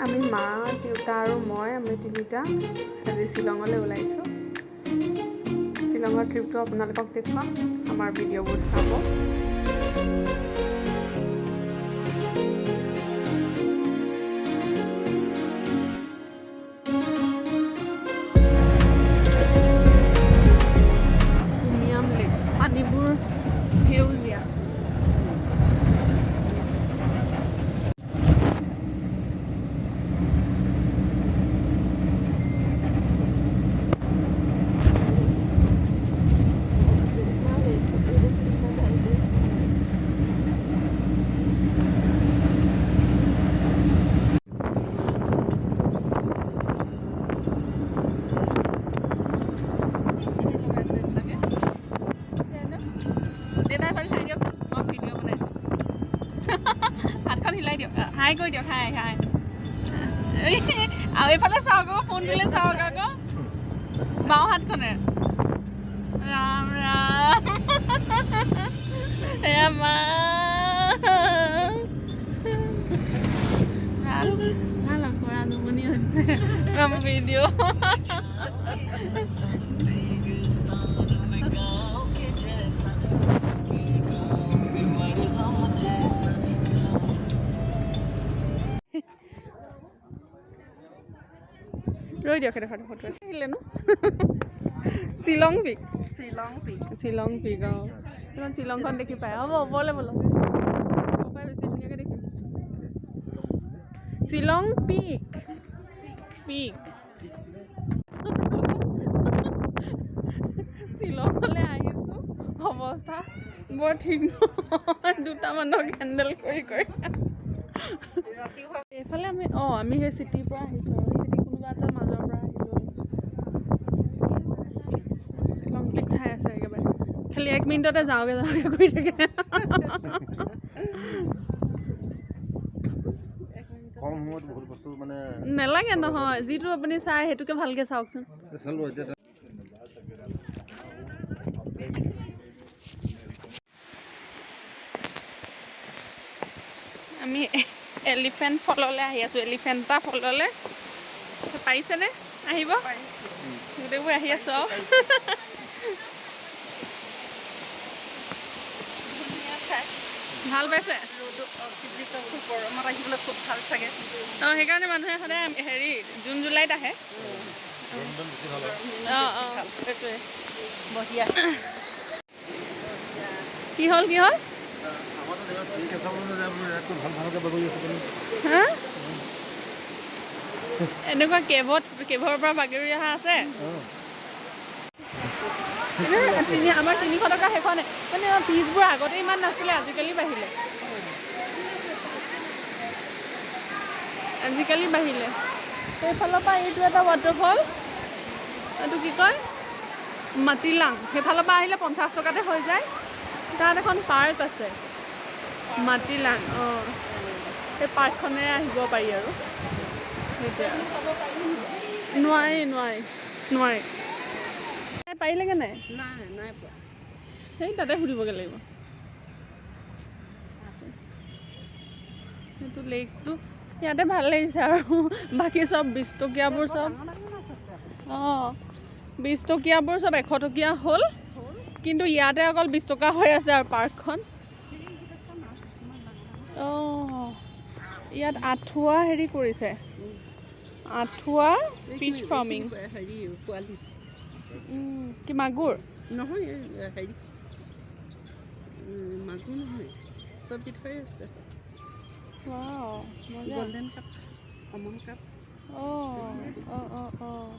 আমি মা দেউতা আৰু মই আমি তিনিটা আজি শ্বিলঙলৈ ওলাইছোঁ। শ্বিলঙৰ ট্ৰিপটো আপোনালোকক দেখুৱাম, আমাৰ ভিডিঅ'বোৰ চাব। পানীবোৰ সেউজীয়া। হাই কৈ দিয়ক, হাই হাই। আৰু এইফালে চাওক আকৌ, ফোন দিলে চাওক আকৌ বাওঁ হাতখনে। ৰাম ৰাম, এয়া মা ভাল ভাল কৰা জমনি হৈছে ভিডিঅ'। ৰৈ দিয়ক, এডোখৰ ফটো আহিলে ন। শ্বিলং পিক, শ্বিলং পিক। অঁ, এখন শ্বিলংখন দেখি পায়। হ'ব ওপৰলৈ ব'লক, ওপৰলৈ বেছি ধুনীয়াকৈ দেখিম। শ্বিলং পিক, পিক। শ্বিলঙলৈ আহিছোঁ, অৱস্থা বৰ ঠিক নহয়, দুটা মানুহক হেণ্ডেল কৰি কৰি। এইফালে আমি সেই চিটিৰ পৰা আহিছোঁ আৰু কোনোবা এটা মাজৰ পৰা আহিলোঁ। শ্বিলং পিক চাই আছে একেবাৰে, খালি 1 মিনিটতে যাওঁগে কৰি থাকে। নেলাগে নহয়, যিটো আপুনি চাই সেইটোকে ভালকে চাওকচোন। আমি এলিফেণ্ট ফললৈ আহি আছোঁ, এলিফেণ্টা ফললৈ। পাৰিছেনে আহিব? গোটেইবোৰ আহি আছোঁ আৰু। ভাল পাইছে? গৰমত আহিবলৈ খুব ভাল চাগে। অঁ, সেইকাৰণে মানুহে সদায় হেৰি জুন জুলাইত আহে। অঁ অঁ, সেইটোৱে বঢ়িয়া। কি হ'ল কি হ'ল? এনেকুৱা কেভৰ পৰা বাগৰি অহা আছে। আমাৰ 300 টকা সেইখনে, মানে ফিজবোৰ আগতে ইমান নাছিলে, আজিকালি বাঢ়িলে। সেইফালৰ পৰা এইটো এটা ৱাটাৰফল, এইটো কি কয় মাতিলাং। সেইফালৰ পৰা আহিলে 50 টকাতে হৈ যায়। তাত এখন পাৰ্ক আছে মাতিলাং। অঁ, সেই পাৰ্কখনেৰে আহিব পাৰি আৰু সেইটোৱে। নোৱাৰি নোৱাৰি নোৱাৰি। পাৰিলেগে নাই? নাই পোৱা। সেই তাতে সুধিবগৈ লাগিব। সেইটো লেকটো ইয়াতে ভাল লাগিছে আৰু বাকী চব 20 টকীয়াবোৰ চব। অঁ, 20 টকীয়াবোৰ চব 100 টকীয়া হ'ল, কিন্তু ইয়াতে অকল 20 টকা হৈ আছে আৰু পাৰ্কখন। অঁ, ইয়াত আঁঠুৱা হেৰি কৰিছে, আঁঠুৱা ফিছ ফাৰ্মিং। কি মাগুৰ নহয়? হেৰি মাগুৰ নহয়, চব বিধৰে আছে। Golden cup, common cup. অঁ অঁ অঁ অঁ,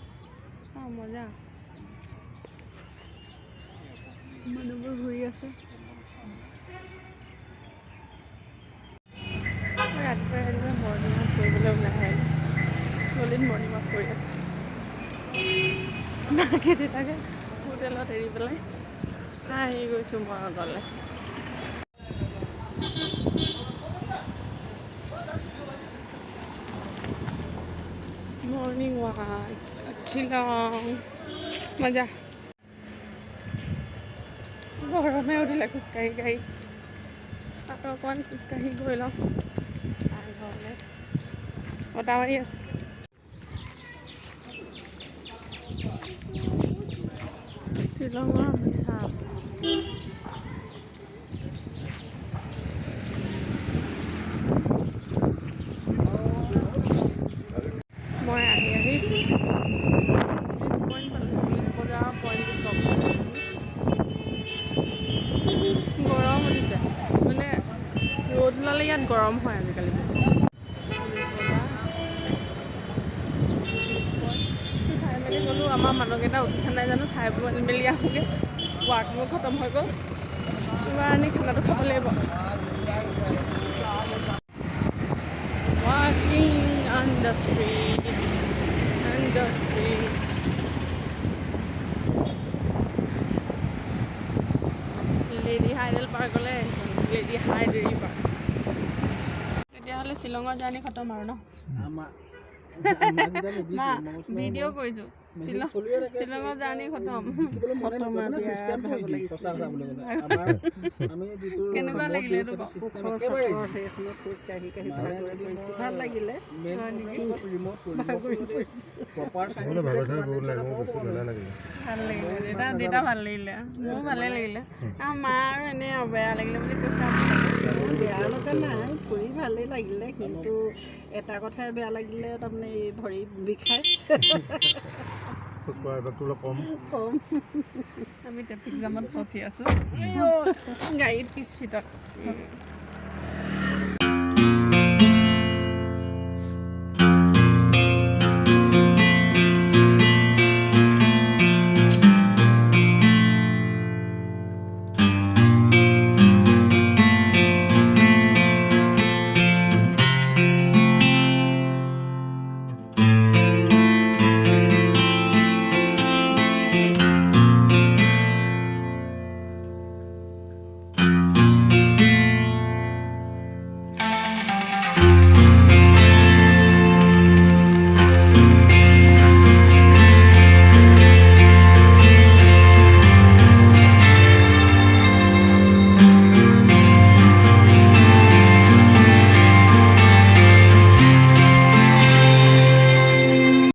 মজা। মানুহবোৰ ঘূৰি আছে। ৰাতিপুৱা মৰ্ণিং ৱাক কৰিবলৈ ওলাই আহিলোঁ। গলিত মৰ্ণিং ৱাক কৰি আছোঁ। বাকী দেউতাকে হোটেলত এৰি পেলাই আহি গৈছোঁ মই আগলৈ। মৰ্ণিং ৱাক শ্বিলং, মজা। গৰমে উঠিলে খোজকাঢ়ি আৰু অকণমান খোজকাঢ়ি গৈ লওঁ ঘৰলৈ। বতাহ মাৰি আছে। শ্বিলঙৰ বিশাল মই আহি বজাৰ পইণ্টটো চব গৰম উঠিছে মানে ৰ'দ ওলালে ইয়াত গৰম হয় আজিকালি বেছি। চাই মেলি গ'লোঁ আমাৰ মানুহকেইটা উঠিছে নাই জানো চাই মেলি আহোঁগৈ। ৱাক মোৰ খতম হৈ গ'ল কিবা আনি খানাটো খাব লাগিব। ৱাকিং on the street lady Hydari পাৰ্কলৈ আহিছোঁ। Lady Hydari park. তেতিয়াহ'লে শ্বিলঙৰ জাৰ্ণি খতম আৰু ন? মা ভিডিঅ' কৰিছোঁ। শ্বিলঙৰ জাৰ্ণি খতম। কেনেকুৱা লাগিলে এইটো? ভাল লাগিলে। দেউতা ভাল লাগিলে, মোৰো ভালে লাগিলে। মা আৰু এনেই বেয়া লাগিলে বুলি কৈছে। বেয়া লগা নাই, ফুৰি ভালেই লাগিলে, কিন্তু এটা কথাই বেয়া লাগিলে, তাৰমানে এই ভৰি বিষায়। আমি ট্ৰেফিক জামত ফচি আছোঁ গাড়ীত পিছ চিটত।